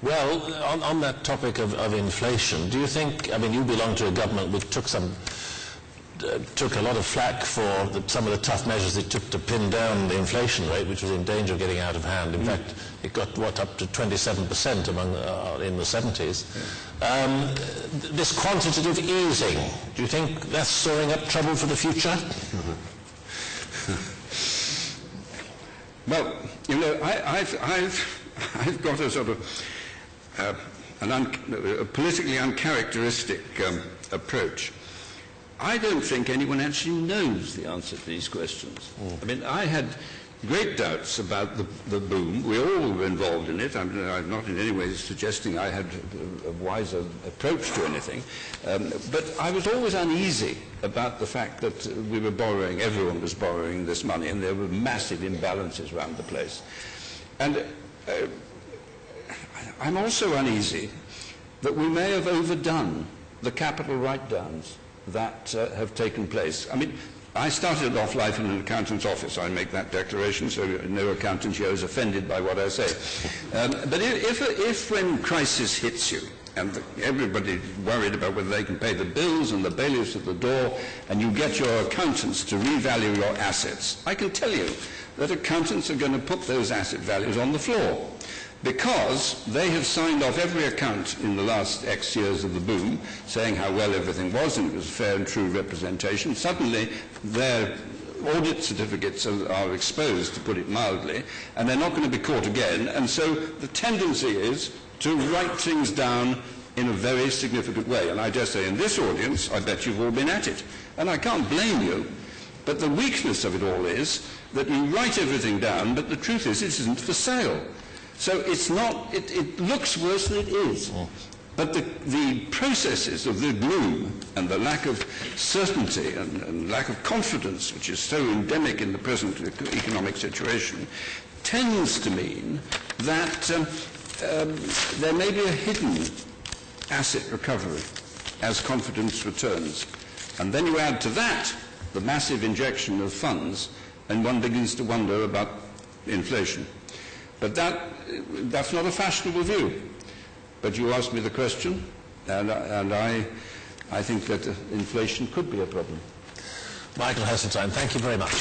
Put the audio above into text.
Well, on that topic of inflation, do you think, I mean, you belong to a government which took a lot of flack for some of the tough measures it took to pin down the inflation rate, which was in danger of getting out of hand. In fact, it got, up to 27% in the 70s. Yeah. This quantitative easing, do you think that's storing up trouble for the future? Well, you know, I've got a sort of a politically uncharacteristic approach. I don't think anyone actually knows the answer to these questions. I mean, I had great doubts about the boom. We all were involved in it. I'm not in any way suggesting I had a wiser approach to anything. But I was always uneasy about the fact that we were borrowing, everyone was borrowing this money, and there were massive imbalances around the place. And I'm also uneasy that we may have overdone the capital write-downs that have taken place. I mean, I started off life in an accountant's office. I make that declaration, so no accountant here is offended by what I say. But if when crisis hits you, and everybody's worried about whether they can pay the bills and the bailiffs at the door, and you get your accountants to revalue your assets, I can tell you that accountants are going to put those asset values on the floor, because they have signed off every account in the last X years of the boom, saying how well everything was, and it was a fair and true representation. Suddenly, their audit certificates are exposed, to put it mildly, and they're not going to be caught again. And so the tendency is to write things down in a very significant way. And I dare say in this audience, I bet you've all been at it. And I can't blame you. But the weakness of it all is that you write everything down, but the truth is it isn't for sale. So it's not, it looks worse than it is. But the processes of the gloom and the lack of certainty and lack of confidence, which is so endemic in the present economic situation, tends to mean that there may be a hidden asset recovery as confidence returns. And then you add to that the massive injection of funds, and one begins to wonder about inflation. But that's not a fashionable view. But you asked me the question, and I think that inflation could be a problem. Michael Heseltine, thank you very much.